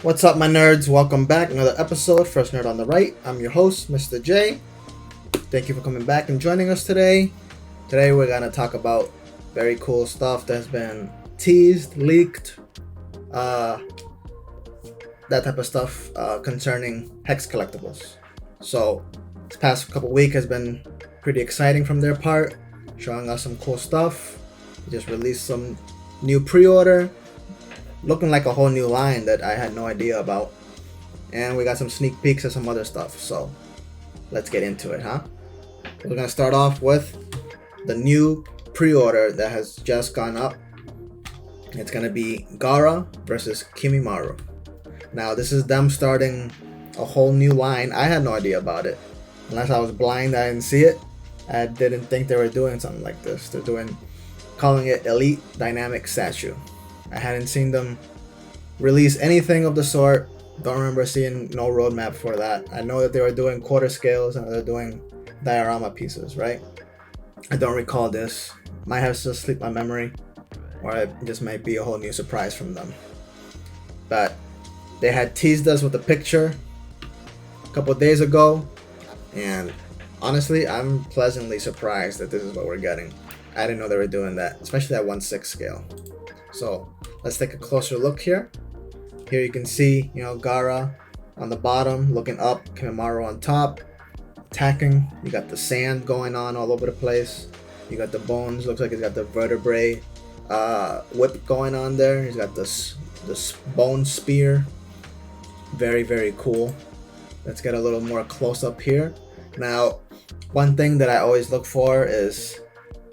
What's up, my nerds? Welcome back. Another episode, First Nerd on the Right. I'm your host, Mr. J. Thank you for coming back and joining us today. Today, we're going to talk about very cool stuff that's been teased, leaked, that type of stuff concerning Hex Collectibles. So, this past couple week has been pretty exciting from their part, showing us some cool stuff. They just released some new pre-order, looking like a whole new line that I had no idea about. And we got some sneak peeks of some other stuff, so let's get into it, huh? We're gonna start off with the new pre-order that has just gone up. It's gonna be Gaara versus Kimimaru. Now, this is them starting a whole new line. I had no idea about it. Unless I was blind, I didn't see it. I didn't think they were doing something like this. They're calling it Elite Dynamic Statue. I hadn't seen them release anything of the sort. Don't remember seeing no roadmap for that. I know that they were doing quarter scales and they're doing diorama pieces, right? I don't recall this. Might have to slip my memory, or it just might be a whole new surprise from them. But they had teased us with a picture a couple days ago, and honestly, I'm pleasantly surprised that this is what we're getting. I didn't know they were doing that, especially at 1/6 scale. So let's take a closer look here. Here you can see, Gaara on the bottom, looking up, Kimimaru on top, attacking. You got the sand going on all over the place. You got the bones, looks like he's got the vertebrae whip going on there. He's got this bone spear. Very, very cool. Let's get a little more close up here. Now, one thing that I always look for is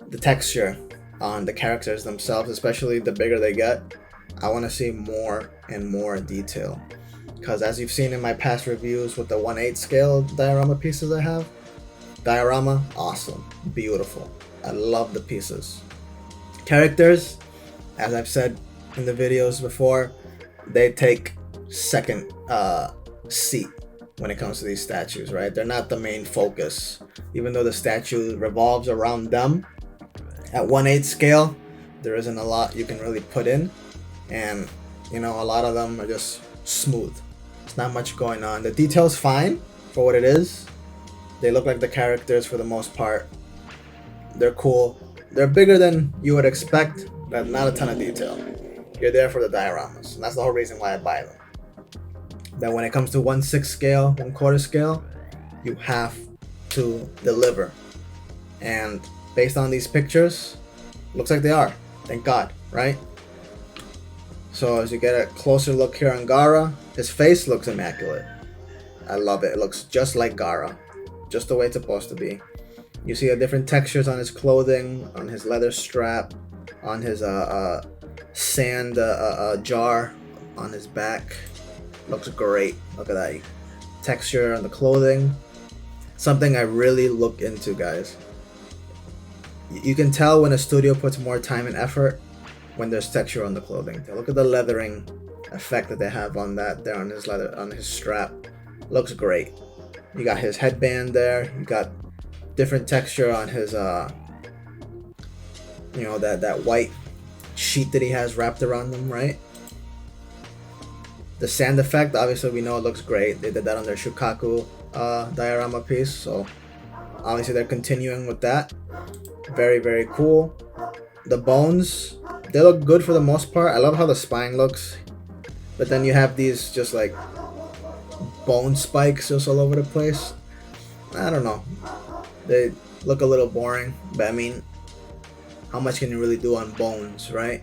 the texture on the characters themselves, especially the bigger they get. I want to see more and more detail, because as you've seen in my past reviews with the 1/8 scale diorama pieces I have, diorama, awesome, beautiful. I love the pieces. Characters, as I've said in the videos before, they take second seat when it comes to these statues, right? They're not the main focus, even though the statue revolves around them. At 1/8 scale, there isn't a lot you can really put in, and a lot of them are just smooth. There's not much going on. The detail's fine for what it is. They look like the characters for the most part. They're cool. They're bigger than you would expect, but not a ton of detail. You're there for the dioramas, and that's the whole reason why I buy them. Then when it comes to 1/6 scale, 1/4 scale, you have to deliver. And based on these pictures, looks like they are. Thank God, right? So as you get a closer look here on Gaara, his face looks immaculate. I love it. It looks just like Gaara, just the way it's supposed to be. You see the different textures on his clothing, on his leather strap, on his sand jar on his back. Looks great. Look at that texture on the clothing. Something I really look into, guys. You can tell when a studio puts more time and effort when there's texture on the clothing. Look at the leathering effect that they have on that there on his leather, on his strap. Looks great. You got his headband there. You got different texture on his that white sheet that he has wrapped around them, right? The sand effect, obviously we know it looks great. They did that on their Shukaku diorama piece, so obviously they're continuing with that. Very, very cool. The bones, they look good for the most part. I love how the spine looks, but then you have these just like bone spikes just all over the place. I don't know, they look a little boring, but I mean, how much can you really do on bones, right?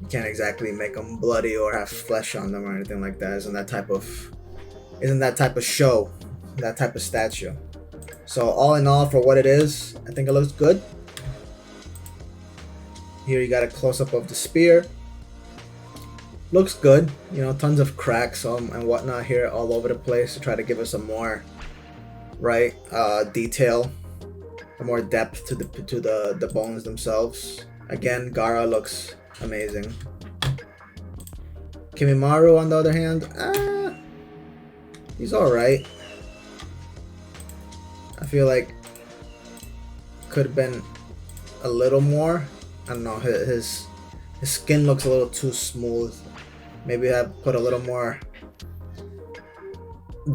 You can't exactly make them bloody or have flesh on them or anything like that. Isn't that type of show, that type of statue. So all in all, for what it is, I think it looks good. Here you got a close-up of the spear. Looks good. Tons of cracks and whatnot here all over the place to try to give us some more, right, detail, more depth to the bones themselves. Again, Gaara looks amazing. Kimimaru, on the other hand, he's alright. I feel like could have been a little more. I don't know, his skin looks a little too smooth Maybe I put a little more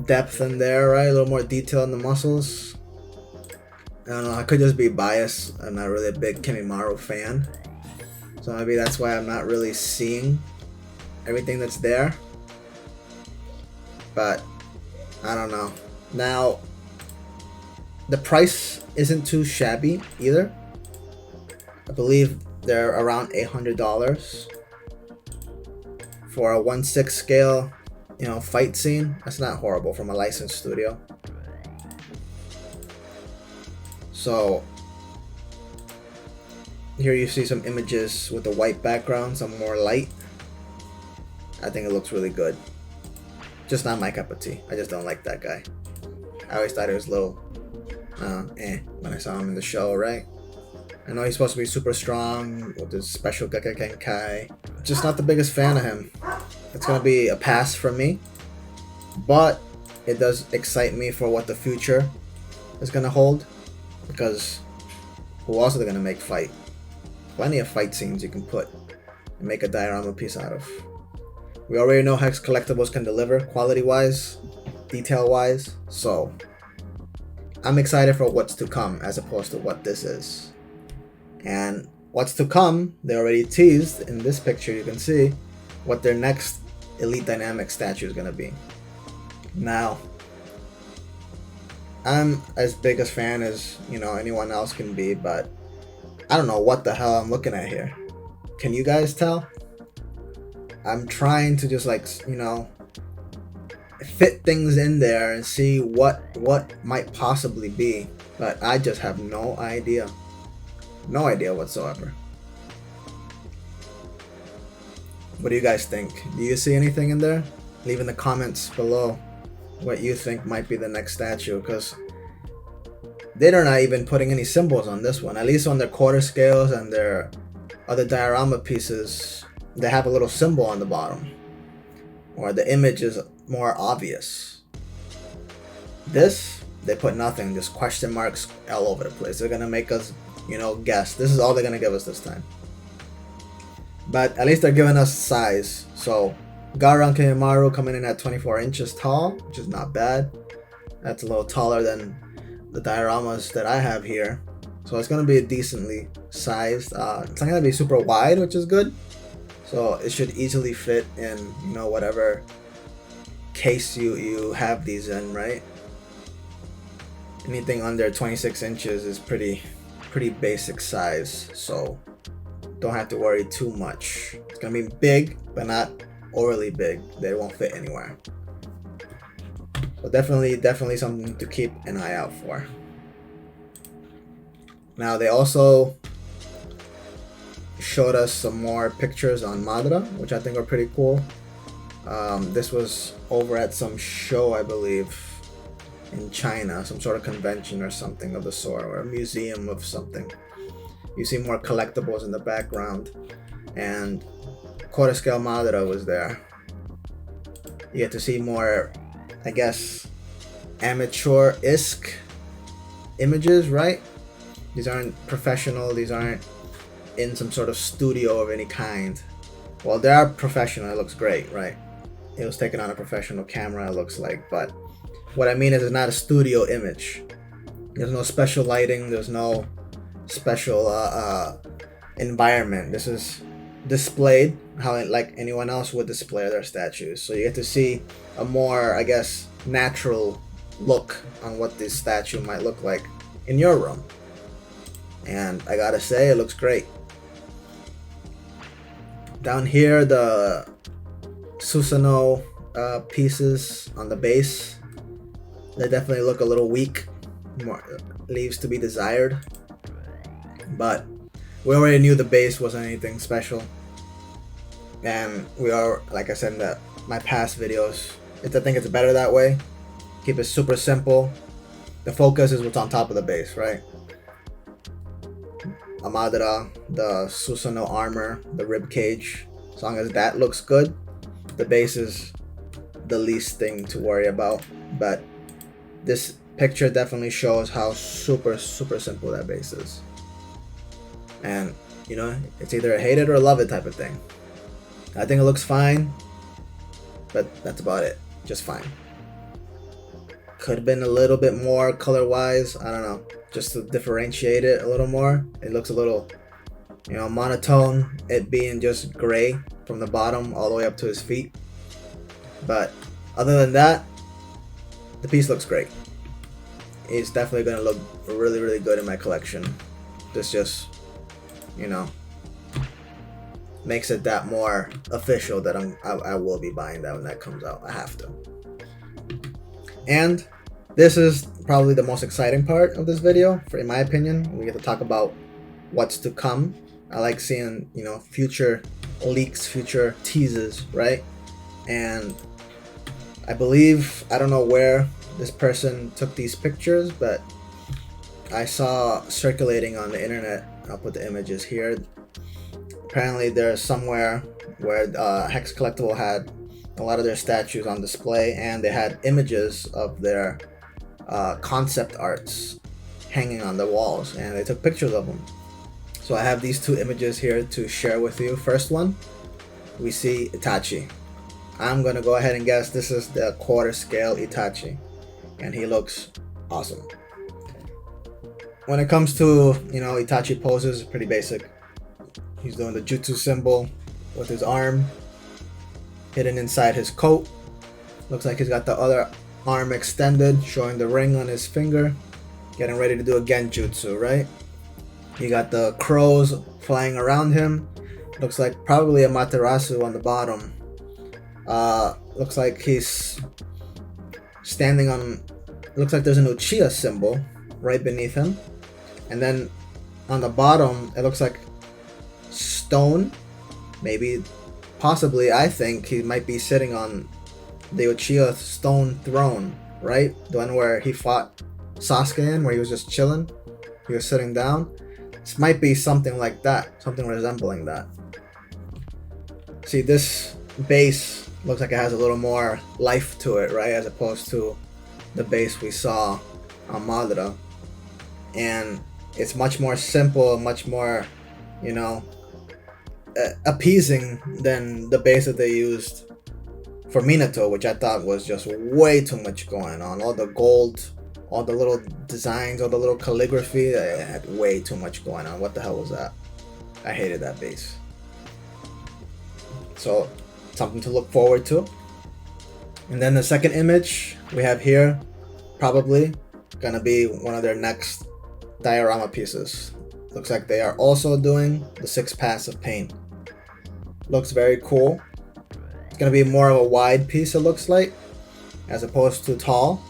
depth in there, right? A little more detail in the muscles. I don't know, I could just be biased. I'm not really a big Kimimaru fan. So maybe that's why I'm not really seeing everything that's there. But I don't know. Now, the price isn't too shabby either. I believe they're around $800 for a 1/6 scale, you know, fight scene. That's not horrible from a licensed studio. So here you see some images with the white background, some more light. I think it looks really good. Just not my cup of tea. I just don't like that guy. I always thought he was a little when I saw him in the show, right? I know he's supposed to be super strong with his special Gakakenkai. Just not the biggest fan of him. It's gonna be a pass from me. But it does excite me for what the future is gonna hold. Because who else are they gonna make fight? Plenty of fight scenes you can put and make a diorama piece out of. We already know Hex Collectibles can deliver quality-wise, detail-wise, so I'm excited for what's to come as opposed to what this is. And what's to come, they already teased in this picture. You can see what their next Elite Dynamic statue is going to be. Now, I'm as big a fan as, you know, anyone else can be, but I don't know what the hell I'm looking at here. Can you guys tell? I'm trying to just, like, you know, fit things in there and see what might possibly be, but I just have no idea. No idea whatsoever. What do you guys think? Do you see anything in there? Leave in the comments below what you think might be the next statue, because they're not even putting any symbols on this one. At least on their quarter scales and their other diorama pieces, they have a little symbol on the bottom, or the image is more obvious. This, they put nothing, just question marks all over the place. They're gonna make us, you know, guess. This is all they're gonna give us this time. But at least they're giving us size. So Gaara and Kimimaru coming in at 24 inches tall, which is not bad. That's a little taller than the dioramas that I have here. So it's gonna be a decently sized. It's not gonna be super wide, which is good. So it should easily fit in, you know, whatever case you have these in, right? Anything under 26 inches is pretty basic size, so don't have to worry too much. It's gonna be big, but not overly big. They won't fit anywhere. So definitely something to keep an eye out for. Now they also showed us some more pictures on Madara, which I think are pretty cool. This was over at some show, I believe, in China, some sort of convention or something of the sort, or a museum of something. You see more collectibles in the background, and quarter scale Madara was there. You get to see more, I guess, amateur-esque images, right? These aren't professional, these aren't in some sort of studio of any kind. Well, they are professional, it looks great, right? It was taken on a professional camera, it looks like, but what I mean is it's not a studio image. There's no special lighting, there's no special environment. This is displayed how like anyone else would display their statues. So you get to see a more, I guess, natural look on what this statue might look like in your room. And I gotta say, it looks great. Down here, the Susanoo pieces on the base, they definitely look a little weak. More leaves to be desired. But we already knew the base wasn't anything special. And we are, like I said in my past videos, I think it's better that way. Keep it super simple. The focus is what's on top of the base, right? Madara, the Susanoo armor, the rib cage. As long as that looks good, the base is the least thing to worry about. But this picture definitely shows how super simple that base is. And, you know, it's either a hate it or love it type of thing. I think it looks fine. but that's about it. Just fine. Could have been a little bit more color wise, I don't know, just to differentiate it a little more. It looks a little, you know, monotone, it being just gray from the bottom all the way up to his feet. But other than that, the piece looks great. It's definitely going to look really, really good in my collection. This just, you know, makes it that more official that I will be buying that when that comes out. I have to. And this is probably the most exciting part of this video, in my opinion. We get to talk about what's to come. I like seeing, you know, future leaks, future teases, right? And I believe, I don't know where this person took these pictures, but I saw circulating on the internet, I'll put the images here. Apparently there's somewhere where Hex Collectible had a lot of their statues on display, and they had images of their concept arts hanging on the walls, and they took pictures of them. So I have these two images here to share with you. First one, we see Itachi. I'm gonna go ahead and guess this is the quarter scale Itachi, and he looks awesome. When it comes to, you know, Itachi poses, pretty basic. He's doing the jutsu symbol with his arm hidden inside his coat. Looks like he's got the other arm extended, showing the ring on his finger, getting ready to do a genjutsu, right? You got the crows flying around him. Looks like probably a Materasu on the bottom. Looks like he's standing on, looks like there's an Uchiha symbol right beneath him. And then on the bottom, it looks like stone, maybe, possibly. I think he might be sitting on the Uchiha stone throne, right? The one where he fought Sasuke in, where he was just chilling. He was sitting down. This might be something like that, something resembling that. See, this base looks like it has a little more life to it, right? As opposed to the base we saw on Madara. And it's much more simple, much more, you know, appeasing than the base that they used for Minato, which I thought was just way too much going on. All the gold, all the little designs, all the little calligraphy, it had way too much going on. What the hell was that? I hated that base. So, something to look forward to. And then the second image we have here, probably gonna be one of their next diorama pieces. Looks like they are also doing the 6 Paths of Pain. Looks very cool. It's gonna be more of a wide piece, it looks like, as opposed to tall,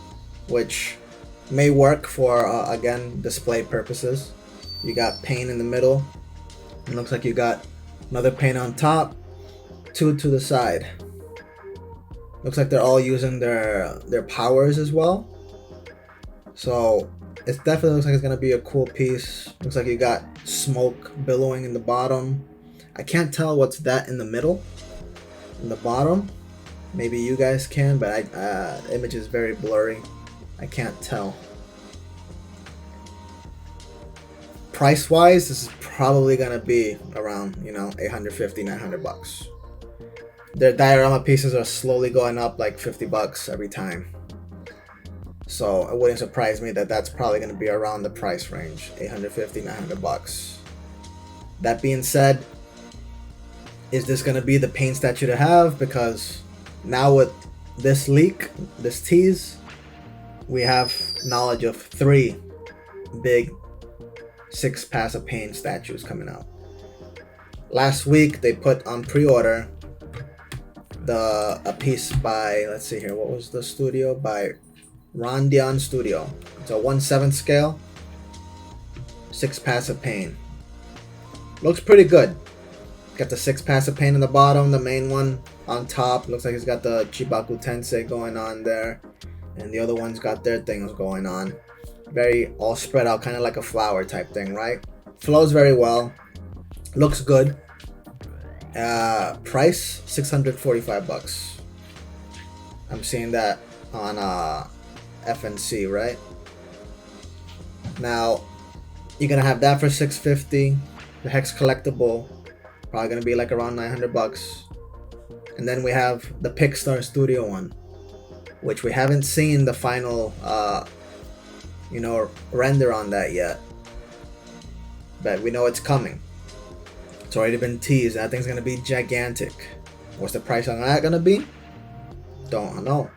which may work for again, display purposes. You got Pain in the middle. It looks like you got another Pain on top, 2 to the side. Looks like they're all using their powers as well. So it definitely looks like it's gonna be a cool piece. Looks like you got smoke billowing in the bottom. I can't tell what's that in the middle, in the bottom. Maybe you guys can, but the image is very blurry. I can't tell. Price wise, this is probably gonna be around, you know, 850, 900 bucks. Their diorama pieces are slowly going up like 50 bucks every time. So it wouldn't surprise me that that's probably going to be around the price range, 850, 900 bucks. That being said, is this going to be the Pain statue to have? Because now with this leak, this tease, we have knowledge of 3 big 6 Paths of Pain statues coming out. Last week they put on pre-order a piece by, let's see here, what was the studio? By Rondion Studio. It's a 1/7 scale, 6 Paths of Pain. Looks pretty good. Got the 6 Paths of Pain in the bottom, the main one on top. Looks like it's got the Chibaku Tensei going on there, and the other one's got their things going on. Very all spread out, kind of like a flower type thing, right? Flows very well. Looks good. Price 645 bucks. I'm seeing that on FNC, right? Now you're gonna have that for 650. The Hex Collectible probably gonna be like around 900 bucks. And then we have the Pixar Studio one, which we haven't seen the final, render on that yet. But we know it's coming. It's already been teased. That thing's gonna be gigantic. What's the price on that gonna be? Don't know.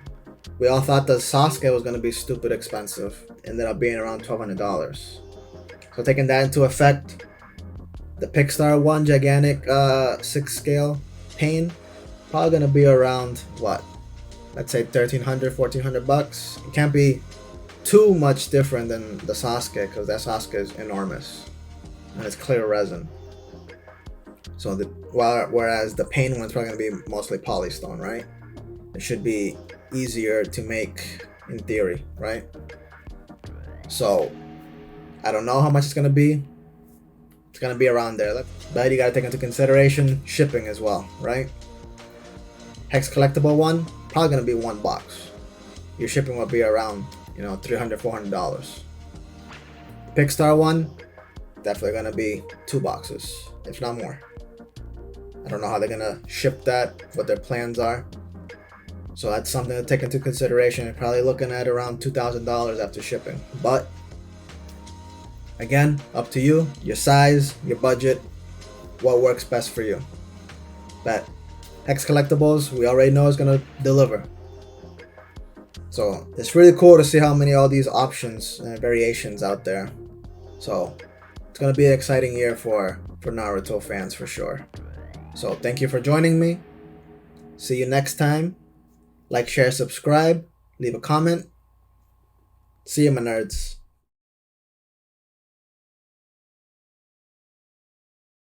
We all thought the Sasuke was gonna be stupid expensive. Ended up being around $1,200. So taking that into effect, the Pixar one gigantic 6 scale pain probably gonna be around what? Let's say $1,300, $1,400. It can't be too much different than the Sasuke because that Sasuke is enormous and it's clear resin. So whereas the pain one's probably gonna be mostly polystone, right? It should be easier to make in theory, right? So I don't know how much it's gonna be. It's gonna be around there, but you gotta take into consideration shipping as well, right? Hex Collectible one probably gonna be one box. Your shipping will be around $300, $400. Pixar one definitely gonna be 2 boxes, if not more. I don't know how they're gonna ship that, what their plans are. So that's something to take into consideration. You're probably looking at around $2,000 after shipping. But again, up to you, your size, your budget, what works best for you. But Hex Collectibles, we already know is gonna deliver. So it's really cool to see how many all these options and variations out there. So it's gonna be an exciting year for Naruto fans for sure. So thank you for joining me. See you next time. Like, share, subscribe, leave a comment. See you, my nerds.